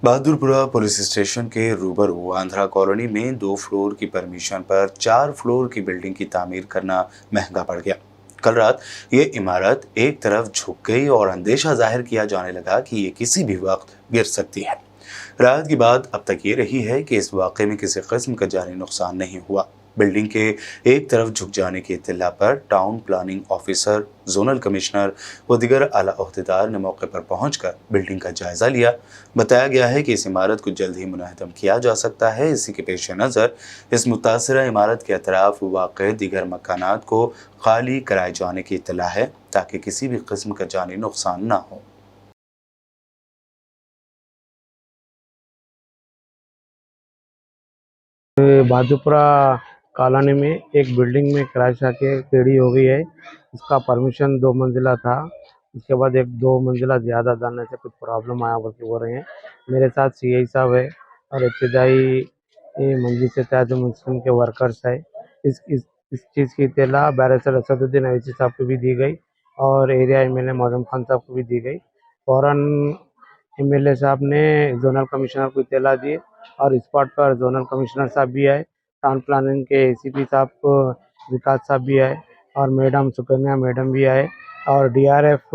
Bahadurpura police station के रूबरू Andhra colony में 2 फ्लोर की परमिशन पर 4 फ्लोर की बिल्डिंग की तामीर करना महंगा पड़ गया। कल रात ये इमारत एक तरफ झुक गई और अंदेशा जाहिर किया जाने लगा कि ये किसी भी वक्त गिर सकती है। राहत की बात अब तक ये रही है कि इस वाक़े में किसी किस्म का जानी नुकसान नहीं हुआ। बिल्डिंग के एक तरफ झुक जाने की इत्तला पर town planning officer, zonal commissioner व दीगर आला ओहदेदार ने मौके पर पहुंचकर बिल्डिंग का जायजा लिया। बताया गया है कि इस इमारत को जल्द ही मुनहदम किया जा सकता है। इसी के पेश नज़र इस मुतासरा इमारत के अतराफ वाक़ दीगर मकानात को खाली कराए जाने की इत्तला है ताकि किसी भी किस्म का जानी नुकसान न हो। बाजूपुरा कॉलोनी में एक बिल्डिंग में क्रैश आके टेढ़ी हो गई है। इसका परमिशन 2 मंजिला था। उसके बाद एक 2 मंजिला ज़्यादा डालने से कुछ प्रॉब्लम आया बोल के बोल रहे हैं। मेरे साथ सीआई साहब है और इब्तदाई मंजिल से ताज मुस्लिम के वर्कर्स है। इस चीज़ की इत्तला बैरिस्टर असदुद्दीन अवैसी साहब को भी दी गई और एरिया एमएलए मौजम खान साहब को भी दी गई। फ़ौरन एमएलए साहब ने जोनल कमिश्नर को इत्तला दी और स्पॉट पर जोनल कमिश्नर साहब भी आए, टाउन प्लानिंग के एसीपी साहब विकास साहब भी आए और मैडम सुकन्या मैडम भी आए और डीआरएफ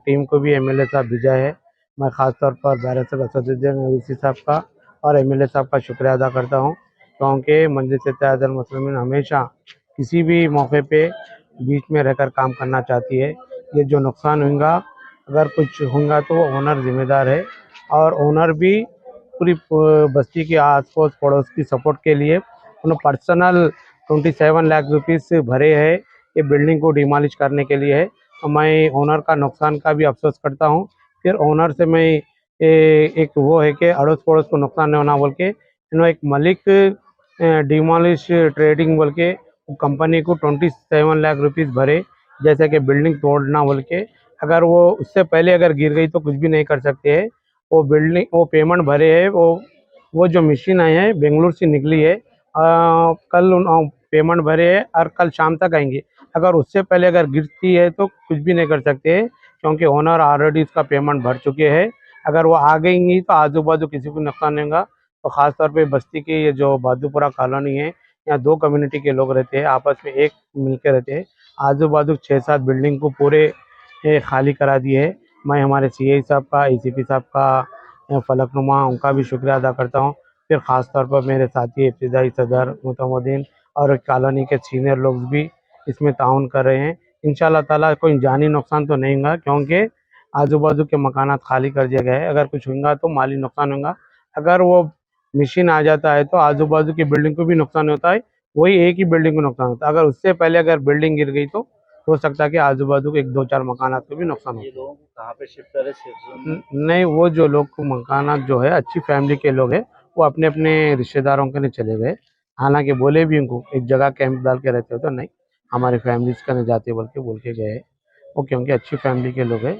टीम को भी एमएलए साहब भेजा है। मैं ख़ास तौर पर बैरिस्टर असदुद्दीन अवैसी साहब का और एमएलए साहब का शुक्रिया अदा करता हूँ, क्योंकि मजलिस इत्तेहादुल मुस्लिमीन हमेशा किसी भी मौके पे बीच में रहकर काम करना चाहती है। ये जो नुकसान होगा, अगर कुछ होगा तो वो ओनर ज़िम्मेदार है और ओनर भी पूरी बस्ती के आस-पास पड़ोस की सपोर्ट के लिए उन्होंने पर्सनल 27 लाख रुपीस भरे हैं ये बिल्डिंग को डिमोलिश करने के लिए है। तो मैं ओनर का नुकसान का भी अफसोस करता हूँ। फिर ओनर से मैं एक वो है कि अड़ोस पड़ोस को नुकसान नहीं होना बोल के इन्होंने एक मलिक डिमोलिश ट्रेडिंग बोल के कंपनी को 27 लाख रुपीस भरे, जैसे कि बिल्डिंग तोड़ना बोल के। अगर वो उससे पहले अगर गिर गई तो कुछ भी नहीं कर सकते हैं। वो बिल्डिंग वो पेमेंट भरे है, वो जो मशीन आई है बेंगलुरु से निकली है। कल पेमेंट भरे है और कल शाम तक आएंगे। अगर उससे पहले अगर गिरती है तो कुछ भी नहीं कर सकते हैं, क्योंकि ओनर ऑलरेडी उसका पेमेंट भर चुके हैं। अगर वो आ गई तो आजू बाजू किसी को नुकसान नहीं होगा। तो ख़ास तौर पे बस्ती की ये जो बहादुरपुरा कॉलोनी है, यहाँ 2 कम्युनिटी के लोग रहते हैं, आपस में एक मिलकर रहते हैं। आजू बाजू 6-7 बिल्डिंग को पूरे खाली करा दिए है। मैं हमारे सीआई साहब का, एसीपी साहब का, फलकनुमा उनका भी शुक्रिया अदा करता हूँ। फिर ख़ास तौर पर मेरे साथी इब्तिदाई सदर मुतमुद्दीन और कॉलोनी के सीनियर लोग भी इसमें ताउन कर रहे हैं। इंशाल्लाह ताला कोई जानी नुकसान तो नहीं होगा, क्योंकि आजू बाजू के मकानात खाली कर दिया गया है। अगर कुछ होगा तो माली नुकसान होगा। अगर वो मशीन आ जाता है तो आजू बाजू की बिल्डिंग को भी नुकसान होता है, वही एक ही बिल्डिंग को नुकसान होता है। अगर उससे पहले अगर बिल्डिंग गिर गई तो हो सकता है कि आजू बाजू के 1-2-4 मकानात को भी नुकसान हो। ये लोगों को कहाँ पे शिफ्ट करे, सेफ जोन में? नहीं, वो जो लोग को मकानात जो है अच्छी फैमिली के लोग हैं, वो अपने अपने रिश्तेदारों के लिए चले गए। हालांकि बोले भी उनको एक जगह कैंप डाल के रहते हो तो नहीं, हमारे फैमिलीज का नहीं जाते बोल के गए। वो क्योंकि अच्छी फैमिली के लोग हैं।